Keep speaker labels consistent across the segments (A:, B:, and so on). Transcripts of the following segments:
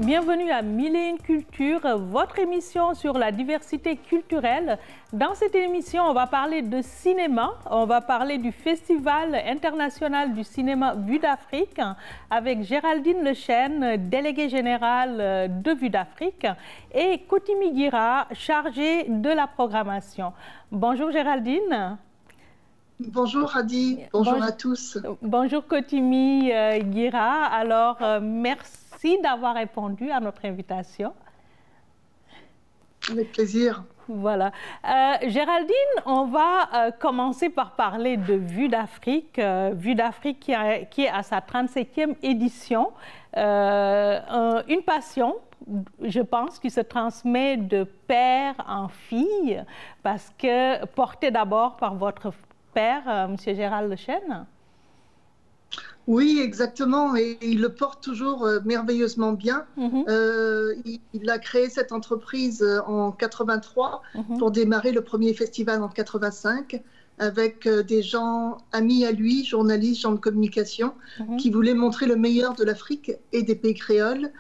A: bienvenue à Mille et une Cultures, votre émission sur la diversité culturelle. Dans cette émission, on va parler de cinéma, on va parler du Festival international du cinéma Vue d'Afrique avec Géraldine Lechêne, déléguée générale de Vue d'Afrique, et Kotimi Guira, chargée de la programmation. Bonjour Géraldine.
B: Bonjour Hadi, bonjour à tous.
A: Bonjour Kotimi Guira. Alors, merci d'avoir répondu à notre invitation.
B: Avec plaisir.
A: Voilà. Géraldine, on va commencer par parler de Vue d'Afrique. Vue d'Afrique qui est à sa 37e édition. Une passion, je pense, qui se transmet de père en fille, parce que portée d'abord par votre père, M. Gérald Lechêne.
B: Oui, exactement, et il le porte toujours merveilleusement bien. Il a créé cette entreprise en 83 pour démarrer le premier festival en 85 avec des gens amis à lui, journalistes, gens de communication, qui voulaient montrer le meilleur de l'Afrique et des pays créoles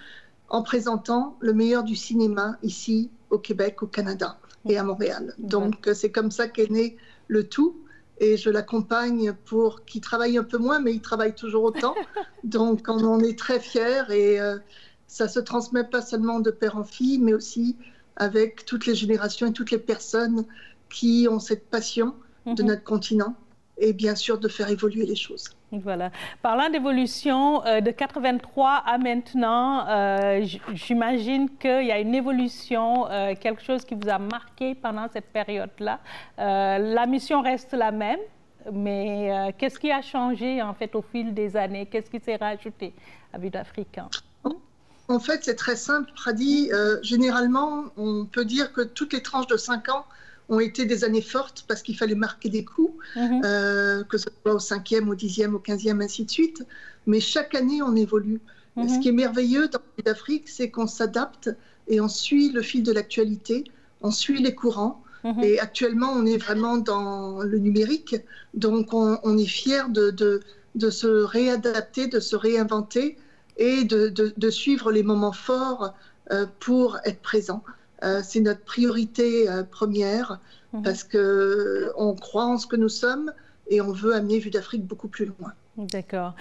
B: en présentant le meilleur du cinéma ici au Québec, au Canada et à Montréal. Donc c'est comme ça qu'est né le tout. Et je l'accompagne pour qu'il travaille un peu moins, mais il travaille toujours autant. Donc, on en est très fiers et ça se transmet pas seulement de père en fille, mais aussi avec toutes les générations et toutes les personnes qui ont cette passion de notre continent et bien sûr de faire évoluer les choses.
A: Voilà. Parlant d'évolution, de 83 à maintenant, j'imagine qu'il y a une évolution, quelque chose qui vous a marqué pendant cette période-là. La mission reste la même, mais qu'est-ce qui a changé en fait au fil des années? Qu'est-ce qui s'est rajouté à Vue d'Afrique?
B: En fait, c'est très simple, Pradi. Généralement, on peut dire que toutes les tranches de 5 ans ont été des années fortes parce qu'il fallait marquer des coups, que ce soit au 5e, au 10e, au 15e, ainsi de suite. Mais chaque année, on évolue. Ce qui est merveilleux dans Vue d'Afrique, c'est qu'on s'adapte et on suit le fil de l'actualité, on suit les courants. Et actuellement, on est vraiment dans le numérique. Donc, on est fiers de se réadapter, de se réinventer et de suivre les moments forts pour être présent. C'est notre priorité première parce qu'on croit en ce que nous sommes et on veut amener Vue d'Afrique beaucoup plus loin.
A: D'accord.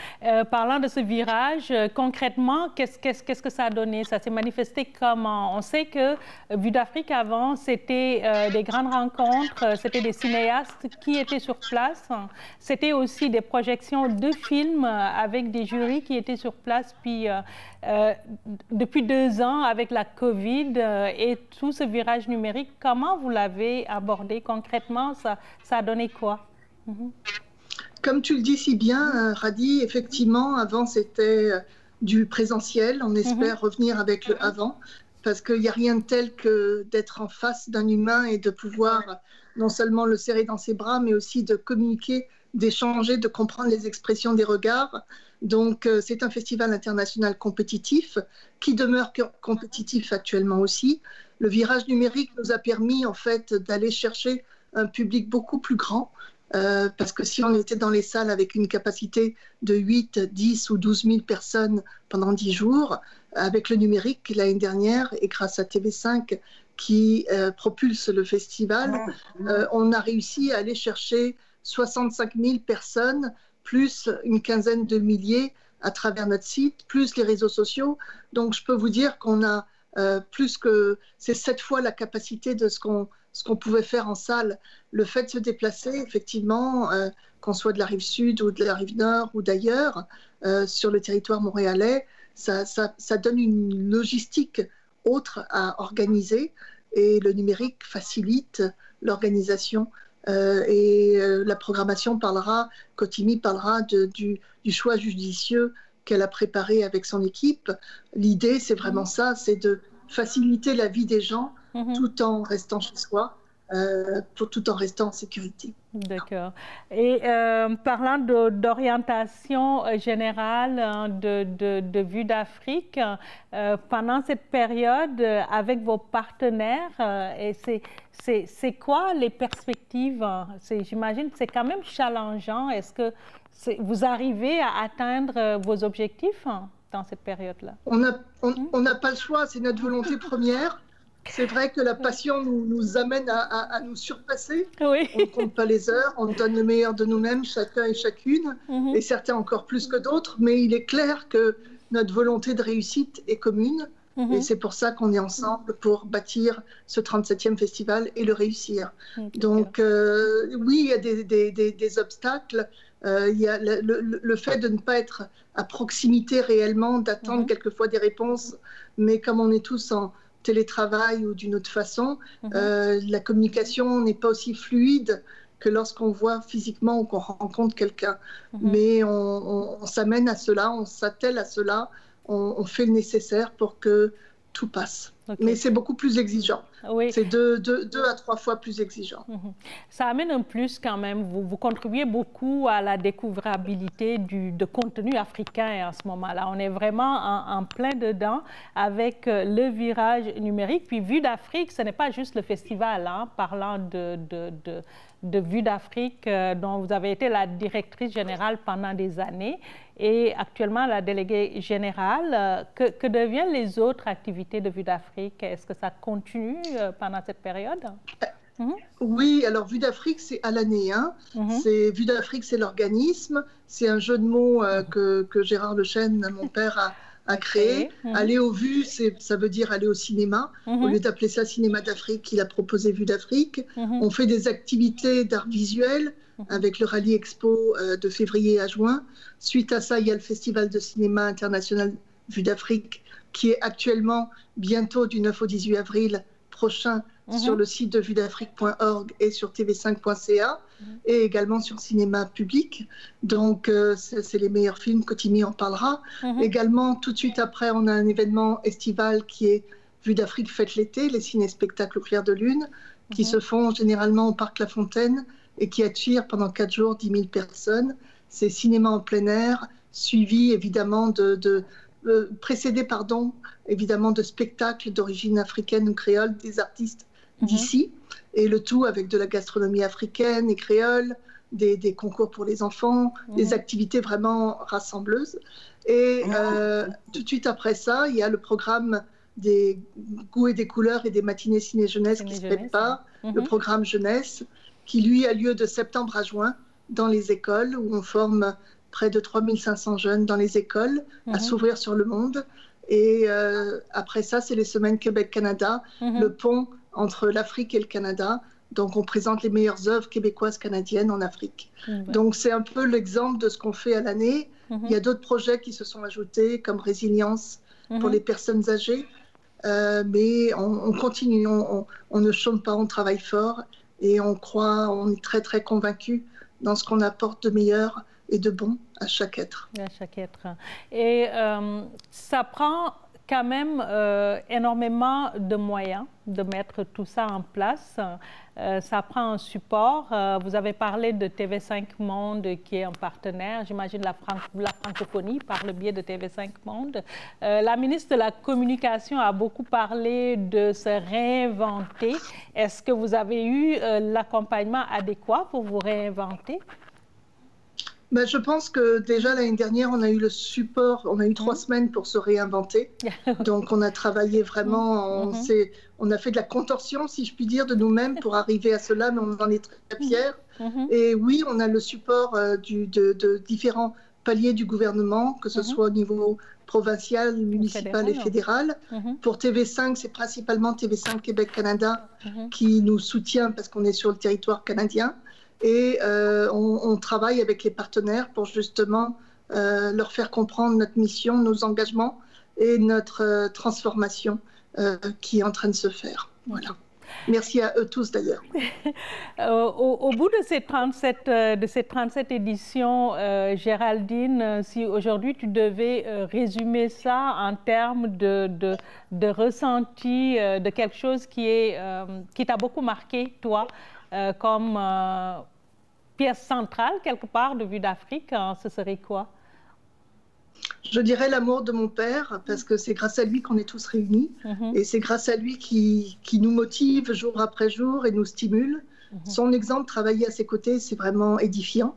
A: Parlant de ce virage, concrètement, qu'est-ce que ça a donné? Ça s'est manifesté comment? On sait que Vue d'Afrique, avant, c'était des grandes rencontres, c'était des cinéastes qui étaient sur place. C'était aussi des projections de films avec des jurys qui étaient sur place. Puis, depuis 2 ans, avec la COVID et tout ce virage numérique, comment vous l'avez abordé concrètement? Ça a donné quoi?
B: Comme tu le dis si bien, Radi, effectivement, avant c'était du présentiel. On espère revenir avec le avant, parce qu'il n'y a rien de tel que d'être en face d'un humain et de pouvoir non seulement le serrer dans ses bras, mais aussi de communiquer, d'échanger, de comprendre les expressions des regards. Donc c'est un festival international compétitif qui demeure compétitif actuellement aussi. Le virage numérique nous a permis en fait d'aller chercher un public beaucoup plus grand. Parce que si on était dans les salles avec une capacité de 8, 10 ou 12 000 personnes pendant 10 jours, avec le numérique l'année dernière et grâce à TV5 qui propulse le festival, on a réussi à aller chercher 65 000 personnes, plus une quinzaine de milliers à travers notre site, plus les réseaux sociaux. Donc je peux vous dire qu'on a plus que... C'est 7 fois la capacité de ce qu'on pouvait faire en salle. Le fait de se déplacer, effectivement, qu'on soit de la rive sud ou de la rive nord ou d'ailleurs, sur le territoire montréalais, ça donne une logistique autre à organiser et le numérique facilite l'organisation. Et la programmation parlera, Kotimi parlera du choix judicieux qu'elle a préparé avec son équipe. L'idée, c'est vraiment ça, c'est de faciliter la vie des gens tout en restant chez soi, tout en restant en sécurité.
A: D'accord. Et parlant d'orientation générale de Vue d'Afrique, pendant cette période, avec vos partenaires, c'est quoi les perspectives? J'imagine que c'est quand même challengeant. Est-ce que vous arrivez à atteindre vos objectifs? dans cette période-là?
B: On n'a pas le choix, c'est notre volonté première. C'est vrai que la passion nous amène à nous surpasser.
A: Oui.
B: On ne compte pas les heures, on donne le meilleur de nous-mêmes, chacun et chacune, et certains encore plus que d'autres, mais il est clair que notre volonté de réussite est commune, et c'est pour ça qu'on est ensemble pour bâtir ce 37e festival et le réussir. Donc oui, il y a des obstacles. Il y a le fait de ne pas être à proximité réellement, d'attendre quelquefois des réponses, mais comme on est tous en télétravail ou d'une autre façon, la communication n'est pas aussi fluide que lorsqu'on voit physiquement ou qu'on rencontre quelqu'un. Mais on s'amène à cela, on s'attelle à cela, on fait le nécessaire pour que tout passe. Mais c'est beaucoup plus exigeant.
A: Oui.
B: C'est 2 à 3 fois plus exigeant.
A: Ça amène un plus quand même. Vous contribuez beaucoup à la découvrabilité de contenu africain en ce moment-là. On est vraiment en plein dedans avec le virage numérique. Puis Vue d'Afrique, ce n'est pas juste le festival, hein, parlant de Vue d'Afrique, dont vous avez été la directrice générale pendant des années et actuellement la déléguée générale. Que deviennent les autres activités de Vue d'Afrique? Est-ce que ça continue pendant cette période?
B: Oui, alors Vue d'Afrique, c'est à l'année. Hein. Vue d'Afrique, c'est l'organisme. C'est un jeu de mots que Gérard Lechêne, mon père, a créé. Aller aux vues, ça veut dire aller au cinéma. Au lieu d'appeler ça Cinéma d'Afrique, il a proposé Vue d'Afrique. On fait des activités d'art visuel avec le Rallye Expo de février à juin. Suite à ça, il y a le Festival de cinéma international Vue d'Afrique qui est actuellement bientôt du 9 au 18 avril prochain sur le site de vuedafrique.org et sur tv5.ca et également sur Cinéma Public. Donc, c'est les meilleurs films, Cotimi en parlera. Également, tout de suite après, on a un événement estival qui est Vue d'Afrique Fête l'été, les ciné-spectacles au clair de lune, qui se font généralement au Parc La Fontaine et qui attirent pendant 4 jours 10 000 personnes. C'est cinéma en plein air, suivi évidemment précédé évidemment de spectacles d'origine africaine ou créole des artistes d'ici, et le tout avec de la gastronomie africaine et créole, des concours pour les enfants, des activités vraiment rassembleuses. Et tout de suite après ça, il y a le programme des goûts et des couleurs et des matinées ciné-jeunesse qui se prépare, le programme jeunesse, qui lui a lieu de septembre à juin dans les écoles, où on forme près de 3500 jeunes dans les écoles à s'ouvrir sur le monde. Et après ça, c'est les semaines Québec-Canada, le pont entre l'Afrique et le Canada. Donc, on présente les meilleures œuvres québécoises canadiennes en Afrique. Donc, c'est un peu l'exemple de ce qu'on fait à l'année. Il y a d'autres projets qui se sont ajoutés, comme Résilience pour les personnes âgées. Mais on continue, on ne chôme pas, on travaille fort et on croit, on est très, très convaincus dans ce qu'on apporte de meilleur et de bon à chaque être.
A: À chaque être. Et ça prend quand même énormément de moyens de mettre tout ça en place. Ça prend un support. Vous avez parlé de TV5 Monde qui est un partenaire, j'imagine la francophonie par le biais de TV5 Monde. La ministre de la Communication a beaucoup parlé de se réinventer. Est-ce que vous avez eu l'accompagnement adéquat pour vous réinventer?
B: Ben, je pense que déjà l'année dernière, on a eu le support, on a eu 3 semaines pour se réinventer. Donc on a travaillé vraiment, on a fait de la contorsion, si je puis dire, de nous-mêmes pour arriver à cela, mais on en est très fiers. Et oui, on a le support de différents paliers du gouvernement, que ce soit au niveau provincial, municipal et fédéral. Pour TV5, c'est principalement TV5 Québec-Canada qui nous soutient parce qu'on est sur le territoire canadien. Et on travaille avec les partenaires pour justement leur faire comprendre notre mission, nos engagements et notre transformation qui est en train de se faire. Voilà. Merci à eux tous d'ailleurs.
A: Au bout de ces 37 éditions, Géraldine, si aujourd'hui tu devais résumer ça en termes de ressenti, de quelque chose qui t'a beaucoup marqué, toi, comme pièce centrale, quelque part, de Vue d'Afrique, ce serait quoi?
B: Je dirais l'amour de mon père, parce que c'est grâce à lui qu'on est tous réunis, et c'est grâce à lui qui nous motive jour après jour et nous stimule. Son exemple, travailler à ses côtés, c'est vraiment édifiant.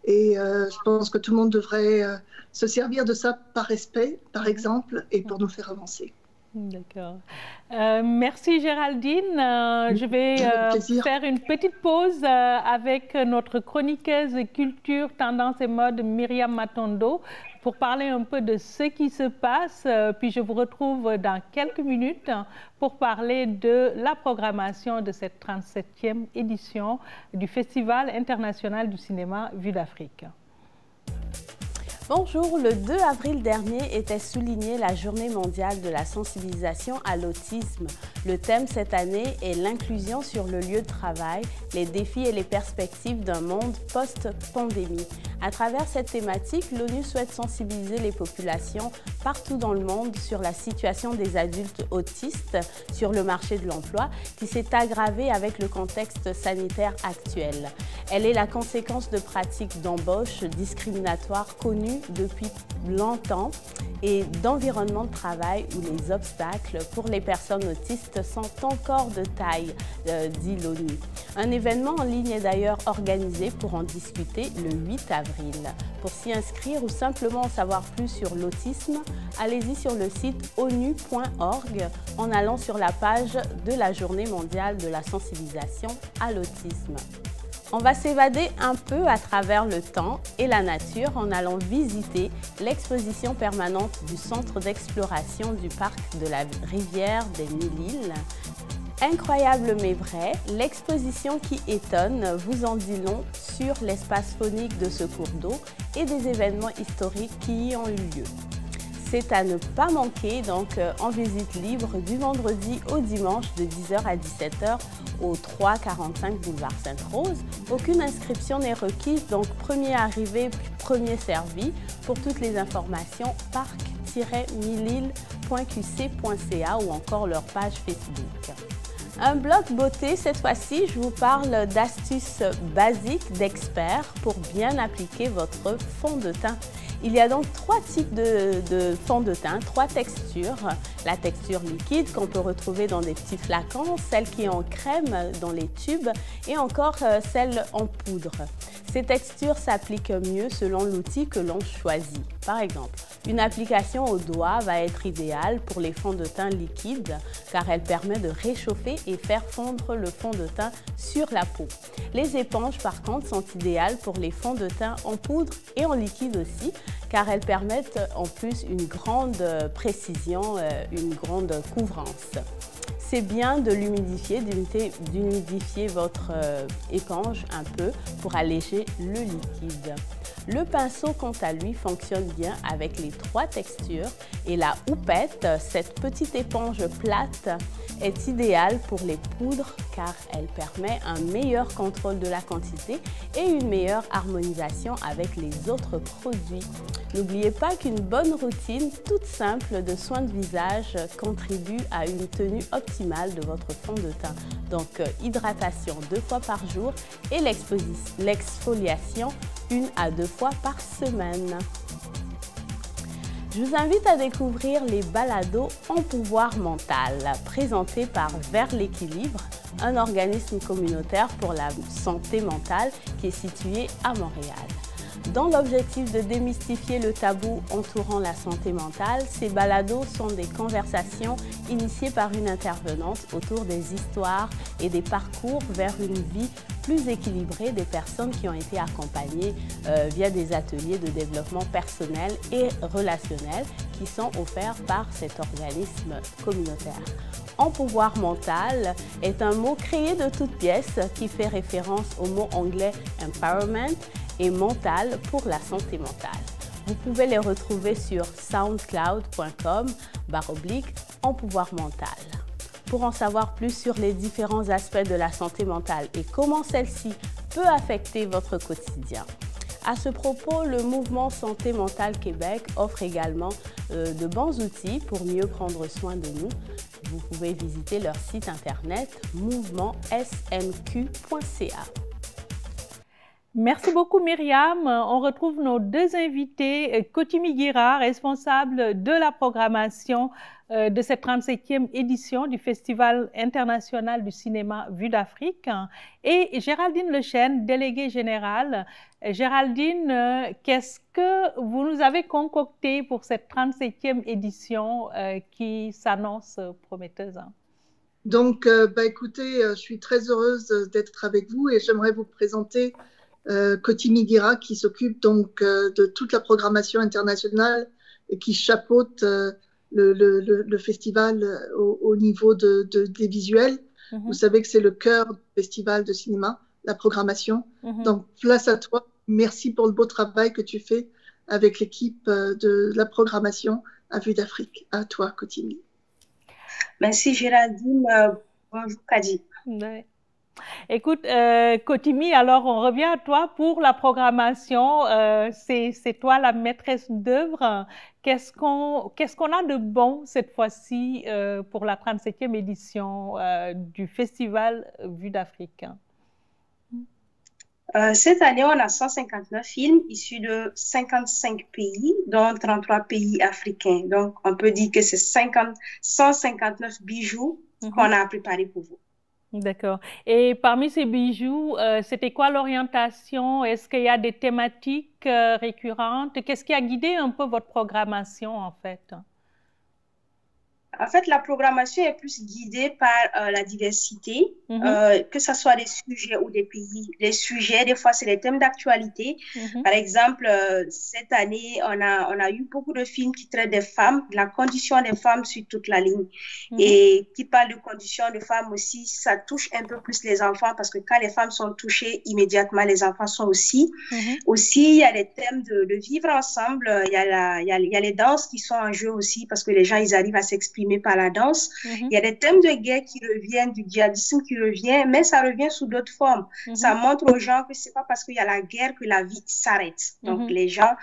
B: Et je pense que tout le monde devrait se servir de ça par respect, par exemple, et pour nous faire avancer.
A: D'accord. Merci Géraldine. Je vais faire une petite pause avec notre chroniqueuse culture, tendance et mode Myriam Matondo pour parler un peu de ce qui se passe. Puis je vous retrouve dans quelques minutes pour parler de la programmation de cette 37e édition du Festival international du cinéma Vue d'Afrique.
C: Bonjour, le 2 avril dernier était soulignée la Journée mondiale de la sensibilisation à l'autisme. Le thème cette année est l'inclusion sur le lieu de travail, les défis et les perspectives d'un monde post-pandémie. À travers cette thématique, l'ONU souhaite sensibiliser les populations partout dans le monde sur la situation des adultes autistes sur le marché de l'emploi qui s'est aggravée avec le contexte sanitaire actuel. Elle est la conséquence de pratiques d'embauche discriminatoires connues depuis longtemps et d'environnements de travail où les obstacles pour les personnes autistes sont encore de taille, dit l'ONU. Un événement en ligne est d'ailleurs organisé pour en discuter le 8 avril. Pour s'y inscrire ou simplement en savoir plus sur l'autisme, allez-y sur le site onu.org en allant sur la page de la Journée mondiale de la sensibilisation à l'autisme. On va s'évader un peu à travers le temps et la nature en allant visiter l'exposition permanente du centre d'exploration du parc de la rivière des 1000 îles. Incroyable mais vrai, l'exposition qui étonne vous en dit long sur l'espace faunique de ce cours d'eau et des événements historiques qui y ont eu lieu. C'est à ne pas manquer, donc en visite libre du vendredi au dimanche de 10h à 17h au 345 boulevard Sainte-Rose. Aucune inscription n'est requise, donc premier arrivé, premier servi. Pour toutes les informations, parc-milile.qc.ca ou encore leur page Facebook. Un bloc beauté, cette fois-ci, je vous parle d'astuces basiques d'experts pour bien appliquer votre fond de teint. Il y a donc 3 types de fond de teint, 3 textures. La texture liquide qu'on peut retrouver dans des petits flacons, celle qui est en crème dans les tubes et encore celle en poudre. Ces textures s'appliquent mieux selon l'outil que l'on choisit. Par exemple, une application au doigt va être idéale pour les fonds de teint liquides car elle permet de réchauffer et faire fondre le fond de teint sur la peau. Les éponges par contre sont idéales pour les fonds de teint en poudre et en liquide aussi car elles permettent en plus une grande précision, une grande couvrance. C'est bien de l'humidifier, d'humidifier votre éponge un peu pour alléger le liquide. Le pinceau, quant à lui, fonctionne bien avec les 3 textures et la houppette, cette petite éponge plate, est idéale pour les poudres car elle permet un meilleur contrôle de la quantité et une meilleure harmonisation avec les autres produits. N'oubliez pas qu'une bonne routine toute simple de soins de visage contribue à une tenue optimale de votre fond de teint. Donc hydratation 2 fois par jour et l'exfoliation 1 à 2 fois par semaine. Je vous invite à découvrir les balados en pouvoir mental, présentés par Vers l'équilibre, un organisme communautaire pour la santé mentale qui est situé à Montréal. Dans l'objectif de démystifier le tabou entourant la santé mentale, ces balados sont des conversations initiées par une intervenante autour des histoires et des parcours vers une vie plus équilibrée des personnes qui ont été accompagnées via des ateliers de développement personnel et relationnel qui sont offerts par cet organisme communautaire. En pouvoir mental est un mot créé de toutes pièces qui fait référence au mot anglais empowerment et mental pour la santé mentale. Vous pouvez les retrouver sur soundcloud.com/en pouvoir mental. Pour en savoir plus sur les différents aspects de la santé mentale et comment celle-ci peut affecter votre quotidien. À ce propos, le mouvement Santé mentale Québec offre également de bons outils pour mieux prendre soin de nous. Vous pouvez visiter leur site internet mouvementsmq.ca.
A: Merci beaucoup Myriam. On retrouve nos deux invités, Kotimi Guira, responsable de la programmation de cette 37e édition du Festival international du cinéma Vue d'Afrique, et Géraldine Lechêne, déléguée générale. Géraldine, qu'est-ce que vous nous avez concocté pour cette 37e édition qui s'annonce prometteuse?
B: Donc, écoutez, je suis très heureuse d'être avec vous et j'aimerais vous présenter Kotimi Guira, qui s'occupe donc de toute la programmation internationale et qui chapeaute le festival au niveau des visuels. Vous savez que c'est le cœur du festival de cinéma, la programmation. Donc, place à toi. Merci pour le beau travail que tu fais avec l'équipe de la programmation à Vue d'Afrique. À toi, Kotimi.
D: Merci Géraldine. Bonjour Kadi.
A: Ouais. Écoute, Kotimi, alors on revient à toi pour la programmation. C'est toi la maîtresse d'œuvre. Qu'est-ce qu'on a de bon cette fois-ci pour la 37e édition du Festival Vue d'Afrique?
D: Cette année, on a 159 films issus de 55 pays, dont 33 pays africains. Donc, on peut dire que c'est 159 bijoux qu'on a préparés pour vous.
A: D'accord. Et parmi ces bijoux, c'était quoi l'orientation? Est-ce qu'il y a des thématiques récurrentes? Qu'est-ce qui a guidé un peu votre programmation, en fait?
D: En fait, la programmation est plus guidée par la diversité, que ce soit des sujets ou des pays. Les sujets, des fois, c'est les thèmes d'actualité. Par exemple, cette année, on a eu beaucoup de films qui traitent des femmes, de la condition des femmes sur toute la ligne. Et qui parlent de conditions de femmes aussi, ça touche un peu plus les enfants parce que quand les femmes sont touchées, immédiatement, les enfants sont aussi. Aussi, il y a des thèmes de vivre ensemble. Il y a les danses qui sont en jeu aussi parce que les gens, ils arrivent à s'exprimer par la danse. Il y a des thèmes de guerre qui reviennent, du djihadisme qui revient, mais ça revient sous d'autres formes. Ça montre aux gens que c'est pas parce qu'il y a la guerre que la vie s'arrête. Donc, les gens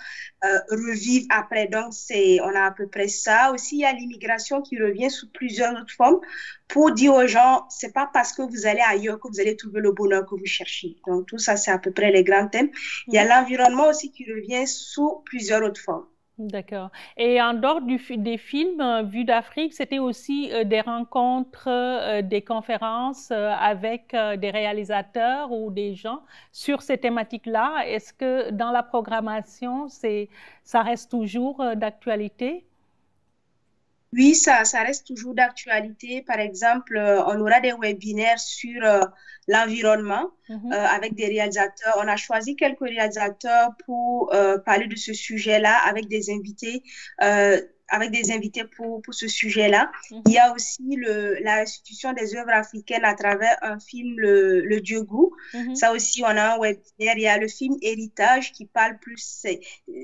D: revivent après. Donc, on a à peu près ça. Aussi, il y a l'immigration qui revient sous plusieurs autres formes pour dire aux gens, c'est pas parce que vous allez ailleurs que vous allez trouver le bonheur que vous cherchez. Donc, tout ça, c'est à peu près les grands thèmes. Il y a l'environnement aussi qui revient sous plusieurs autres formes.
A: D'accord. Et en dehors des films Vue d'Afrique, c'était aussi des rencontres, des conférences avec des réalisateurs ou des gens sur ces thématiques-là. Est-ce que dans la programmation, ça reste toujours d'actualité?
D: Oui, ça reste toujours d'actualité. Par exemple, on aura des webinaires sur l'environnement avec des réalisateurs. On a choisi quelques réalisateurs pour parler de ce sujet-là avec des invités. Pour ce sujet-là. Il y a aussi la restitution des œuvres africaines à travers un film, Le Dieu Goût. Ça aussi, on a un webinaire. Il y a le film Héritage qui parle plus...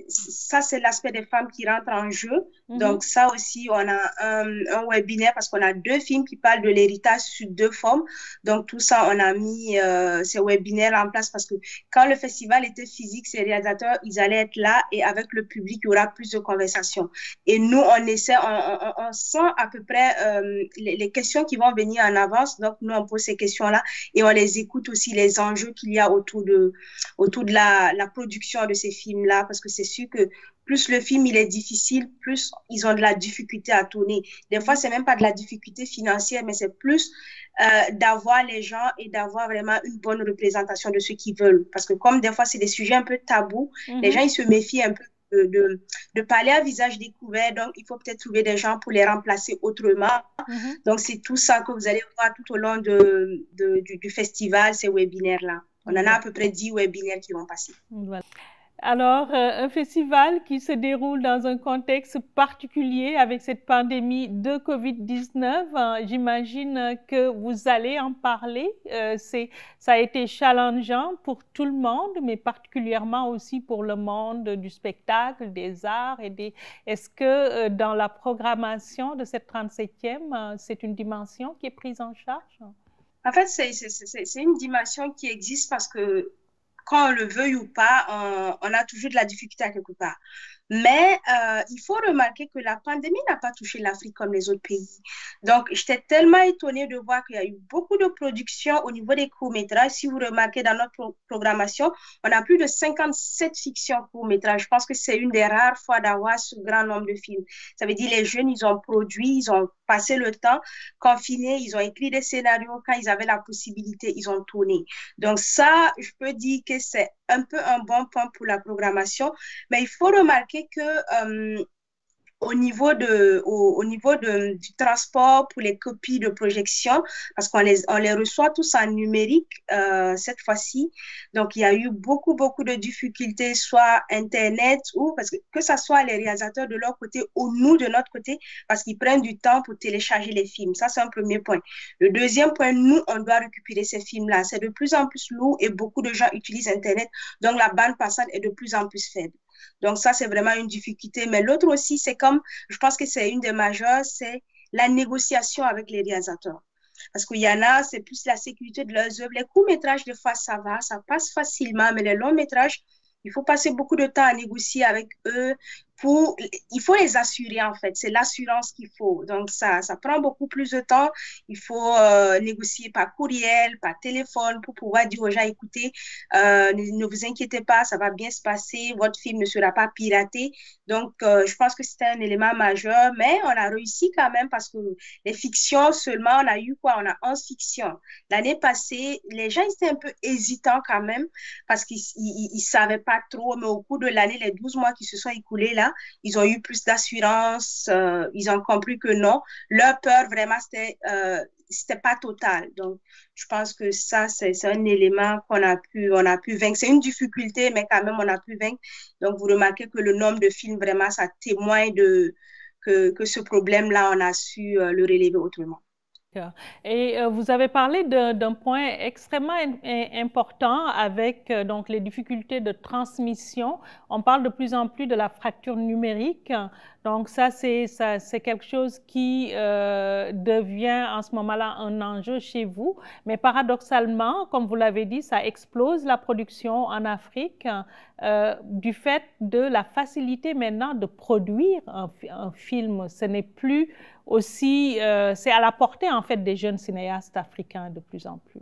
D: Ça, c'est l'aspect des femmes qui rentrent en jeu. Donc, ça aussi, on a un webinaire parce qu'on a deux films qui parlent de l'héritage sous deux formes. Donc, tout ça, on a mis ces webinaires en place parce que quand le festival était physique, ces réalisateurs, ils allaient être là et avec le public, il y aura plus de conversations. Et nous, on sent à peu près les questions qui vont venir en avance. Donc, nous, on pose ces questions-là et on les écoute aussi, les enjeux qu'il y a autour de la production de ces films-là. Parce que c'est sûr que plus le film il est difficile, plus ils ont de la difficulté à tourner. Des fois, c'est même pas de la difficulté financière, mais c'est plus d'avoir les gens et d'avoir vraiment une bonne représentation de ce qu'ils veulent. Parce que comme des fois, c'est des sujets un peu tabous, les gens, ils se méfient un peu de parler à visage découvert. Donc, il faut peut-être trouver des gens pour les remplacer autrement. Donc, c'est tout ça que vous allez voir tout au long du festival, ces webinaires-là. On en a à peu près 10 webinaires qui vont passer.
A: Voilà. Alors, un festival qui se déroule dans un contexte particulier avec cette pandémie de Covid-19. J'imagine que vous allez en parler. Ça a été challengeant pour tout le monde, mais particulièrement aussi pour le monde du spectacle, des arts. Est-ce que dans la programmation de cette 37e, c'est une dimension qui est prise en charge?
D: En fait, c'est une dimension qui existe parce que quand on le veuille ou pas, on a toujours de la difficulté à quelque part. Mais il faut remarquer que la pandémie n'a pas touché l'Afrique comme les autres pays. Donc, j'étais tellement étonnée de voir qu'il y a eu beaucoup de productions au niveau des courts-métrages. Si vous remarquez dans notre programmation, on a plus de 57 fictions courts-métrages. Je pense que c'est une des rares fois d'avoir ce grand nombre de films. Ça veut dire les jeunes, ils ont produit, ils ont passé le temps confinés, ils ont écrit des scénarios. Quand ils avaient la possibilité, ils ont tourné. Donc ça, je peux dire que c'est un peu un bon point pour la programmation. Mais il faut remarquer que au niveau du transport pour les copies de projection, parce on les reçoit tous en numérique cette fois-ci. Donc, il y a eu beaucoup de difficultés, soit Internet ou parce que ça soit les réalisateurs de leur côté ou nous de notre côté, parce qu'ils prennent du temps pour télécharger les films. Ça, c'est un premier point. Le deuxième point, nous, on doit récupérer ces films-là. C'est de plus en plus lourd et beaucoup de gens utilisent Internet. Donc, la bande passante est de plus en plus faible. Donc, ça, c'est vraiment une difficulté. Mais l'autre aussi, c'est comme, je pense que c'est une des majeures, c'est la négociation avec les réalisateurs. Parce qu'il y en a, c'est plus la sécurité de leurs œuvres. Les courts-métrages, des fois, ça va, ça passe facilement, mais les longs-métrages, il faut passer beaucoup de temps à négocier avec eux. Il faut les assurer, en fait. C'est l'assurance qu'il faut. Donc, ça prend beaucoup plus de temps. Il faut négocier par courriel, par téléphone pour pouvoir dire aux gens, écoutez, ne vous inquiétez pas, ça va bien se passer. Votre film ne sera pas piraté. Donc, je pense que c'était un élément majeur. Mais on a réussi quand même parce que les fictions seulement, on a eu quoi? On a 11 fictions. L'année passée, les gens étaient un peu hésitants quand même parce qu'ils ne savaient pas trop. Mais au cours de l'année, les 12 mois qui se sont écoulés là, ils ont eu plus d'assurance, ils ont compris que non, leur peur vraiment c'était pas total. Donc, je pense que ça, c'est un élément on a pu vaincre. C'est une difficulté, mais quand même, on a pu vaincre. Donc, vous remarquez que le nombre de films, vraiment, ça témoigne que ce problème-là, on a su le relever autrement.
A: Et vous avez parlé d'un point extrêmement important avec donc les difficultés de transmission. On parle de plus en plus de la fracture numérique. Donc ça, c'est quelque chose qui devient en ce moment-là un enjeu chez vous. Mais paradoxalement, comme vous l'avez dit, ça explose la production en Afrique du fait de la facilité maintenant de produire un film. Ce n'est plus aussi, c'est à la portée en fait des jeunes cinéastes africains de plus en plus.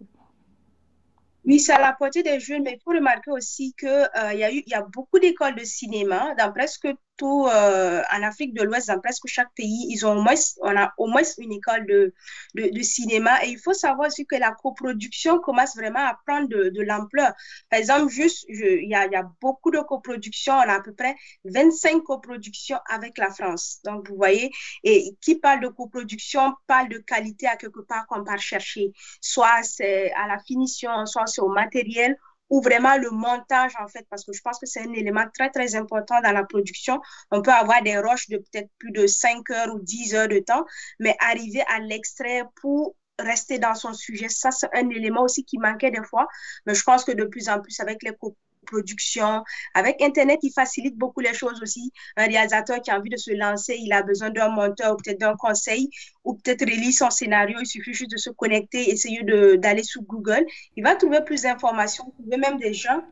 D: Oui, c'est à la portée des jeunes, mais il faut remarquer aussi qu'il y a beaucoup d'écoles de cinéma dans presque tout, en Afrique de l'Ouest, dans presque chaque pays, on a au moins une école de cinéma. Et il faut savoir aussi que la coproduction commence vraiment à prendre de l'ampleur. Par exemple, il y a beaucoup de coproductions, on a à peu près 25 coproductions avec la France. Donc, vous voyez, et qui parle de coproduction parle de qualité à quelque part qu'on part chercher. Soit c'est à la finition, soit c'est au matériel, ou vraiment le montage, en fait, parce que je pense que c'est un élément très, très important dans la production. On peut avoir des rushs de peut-être plus de 5 heures ou 10 heures de temps, mais arriver à l'extrait pour rester dans son sujet, ça, c'est un élément aussi qui manquait des fois. Mais je pense que de plus en plus, avec les coproductions, avec Internet, il facilite beaucoup les choses aussi. Un réalisateur qui a envie de se lancer, il a besoin d'un monteur ou peut-être d'un conseil ou peut-être relire son scénario. Il suffit juste de se connecter, essayer d'aller sur Google. Il va trouver plus d'informations, trouver même des gens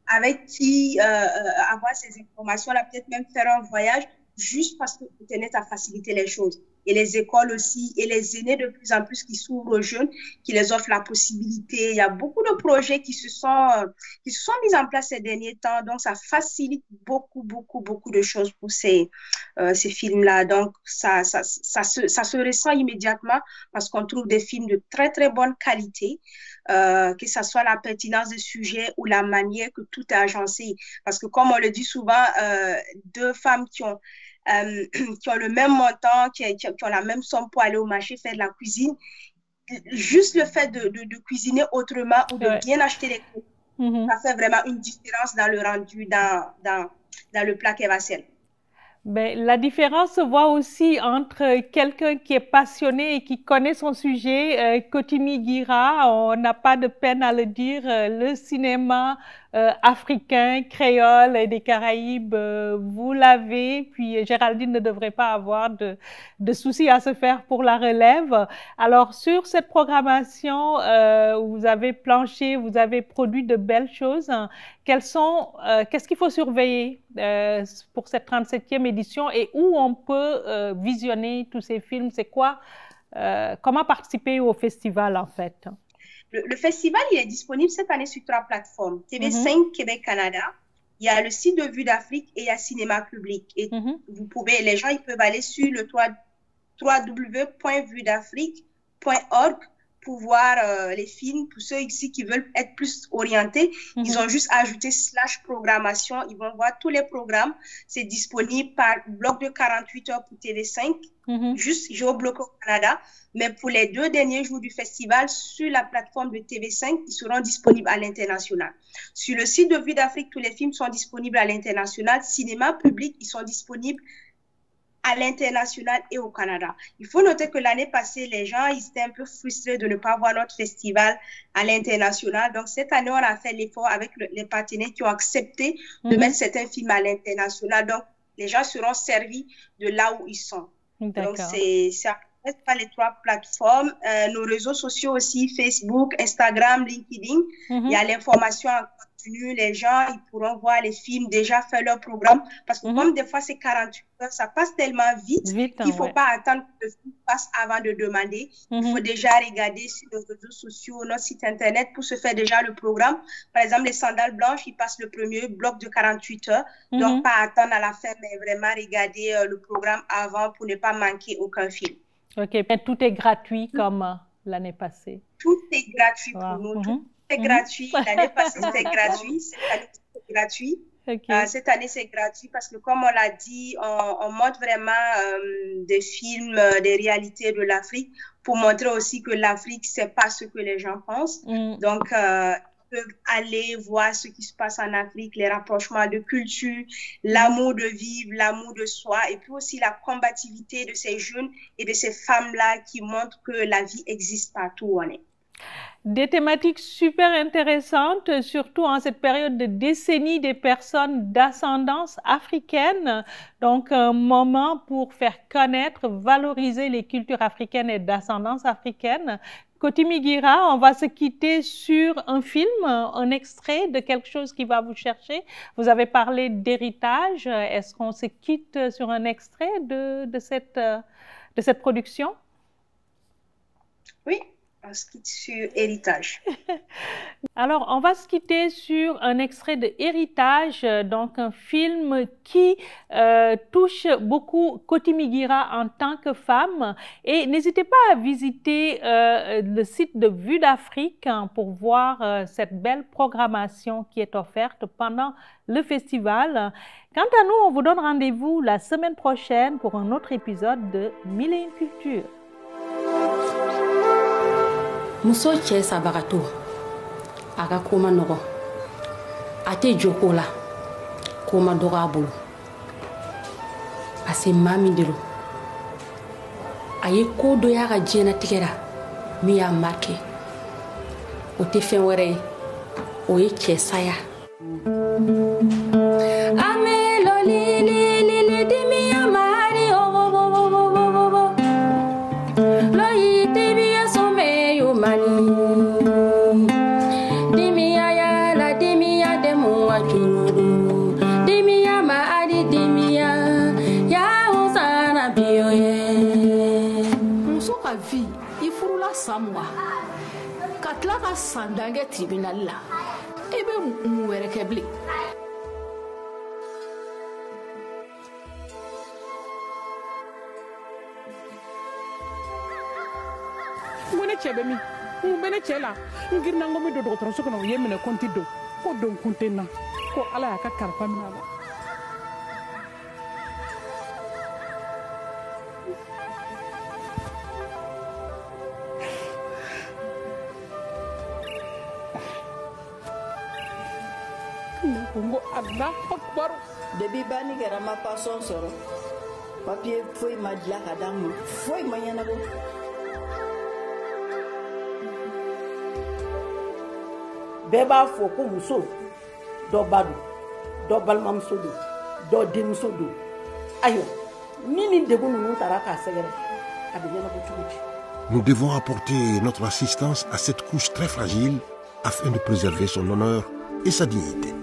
D: avec qui avoir ces informations-là, peut-être même faire un voyage juste parce que Internet a facilité les choses. Et les écoles aussi, et les aînés de plus en plus qui s'ouvrent aux jeunes, qui les offrent la possibilité. Il y a beaucoup de projets qui se sont mis en place ces derniers temps. Donc, ça facilite beaucoup de choses pour ces films-là. Donc, ça se ressent immédiatement parce qu'on trouve des films de très, très bonne qualité, que ce soit la pertinence des sujets ou la manière que tout est agencé. Parce que, comme on le dit souvent, deux femmes qui ont le même montant, qui ont la même somme pour aller au marché faire de la cuisine, juste le fait de cuisiner autrement ou de bien acheter les produits, ça fait vraiment une différence dans le rendu, dans le plat qu'elle va servir.
A: Ben, la différence se voit aussi entre quelqu'un qui est passionné et qui connaît son sujet, Kotimi Guira, on n'a pas de peine à le dire, le cinéma africain, créole et des Caraïbes, vous l'avez. Puis Géraldine ne devrait pas avoir de soucis à se faire pour la relève. Alors, sur cette programmation, vous avez planché, vous avez produit de belles choses. Qu'est-ce qu'il faut surveiller pour cette 37e édition et où on peut visionner tous ces films? C'est quoi? Comment participer au festival, en fait?
D: Le festival, il est disponible cette année sur 3 plateformes. TV5, Québec, Canada. Il y a le site de Vue d'Afrique et il y a Cinéma Public. Et les gens, ils peuvent aller sur le www.vuedafrique.org pour voir les films. Pour ceux ici qui veulent être plus orientés, ils ont juste ajouté /programmation. Ils vont voir tous les programmes. C'est disponible par bloc de 48 heures pour TV5, juste géobloqué au Canada. Mais pour les 2 derniers jours du festival, sur la plateforme de TV5, ils seront disponibles à l'international. Sur le site de Vue d'Afrique, tous les films sont disponibles à l'international. Cinéma Public, ils sont disponibles à l'international et au Canada. Il faut noter que l'année passée, les gens ils étaient un peu frustrés de ne pas voir notre festival à l'international. Donc, cette année, on a fait l'effort avec les partenaires qui ont accepté de mettre certains films à l'international. Donc, les gens seront servis de là où ils sont. Donc, c'est pas les 3 plateformes. Nos réseaux sociaux aussi, Facebook, Instagram, LinkedIn. Il y a l'information en continu. Les gens, ils pourront voir les films, déjà faire leur programme. Parce que comme des fois, c'est 48 heures, ça passe tellement vite qu'il ne faut pas attendre que le film passe avant de demander. Il faut déjà regarder sur nos réseaux sociaux, notre site Internet pour se faire déjà le programme. Par exemple, les Sandales Blanches, ils passent le premier bloc de 48 heures. Donc, pas attendre à la fin, mais vraiment regarder le programme avant pour ne pas manquer aucun film.
A: OK, mais tout est gratuit comme l'année passée.
D: Tout est gratuit pour nous. Tout est gratuit. L'année passée, c'était gratuit. Cette année, c'est gratuit. Cette année, c'est gratuit parce que, comme on l'a dit, on montre vraiment des films, des réalités de l'Afrique pour montrer aussi que l'Afrique, c'est pas ce que les gens pensent. Donc, peuvent aller voir ce qui se passe en Afrique, les rapprochements de culture, l'amour de vivre, l'amour de soi, et puis aussi la combativité de ces jeunes et de ces femmes-là qui montrent que la vie existe partout où on est.
A: Des thématiques super intéressantes, surtout en cette période de décennie des personnes d'ascendance africaine. Donc, un moment pour faire connaître, valoriser les cultures africaines et d'ascendance africaine. Kotimi Gira, on va se quitter sur un film, un extrait de quelque chose qui va vous chercher. Vous avez parlé d'héritage. Est-ce qu'on se quitte sur un extrait de cette production?
D: Oui. On se quitte sur Héritage.
A: Alors, on va se quitter sur un extrait de Héritage, donc un film qui touche beaucoup Kotimi Gira en tant que femme. Et n'hésitez pas à visiter le site de Vue d'Afrique pour voir cette belle programmation qui est offerte pendant le festival. Quant à nous, on vous donne rendez-vous la semaine prochaine pour un autre épisode de Mille et une cultures.
E: Muso cɛ sabagatɔ a ka ko ma nɔgɔ a tɛ jɔ ko la ko ma dɔgɔ a bolo parce que maa min de don a ye ko dɔ y'a ka diɲɛnatigɛ la min y'a marqué o tɛ fɛn wɛrɛ ye o ye cɛ saya. Samwa ka tila ka san dange tribunal la e bɛ mun wɛrɛ kɛ bilen.
F: Mun ne cɛ bɛ min? Mun bɛ ne cɛ la? N girinna n ko n bɛ don dɔgɔtɔrɔso kɔnɔ o ye minɛ ko n tɛ don ko don kun tɛ n na ko Ala y'a ka kalifa minɛ a la.
G: Depuis bani kɛra ma passion sɔrɔ papier foyi ma dilan ka d'an ma foyi ma ɲɛnabɔ. Bɛɛ b'a fɔ ko muso
H: dɔ ba don dɔ balimamuso don dɔ denmuso don ayiwa ni nin degun ninnu taara k'a sɛgɛrɛ a bɛ ɲɛnabɔ cogo di.
I: Nous devons apporter notre assistance à cette couche très fragile afin de préserver son honneur et sa dignité.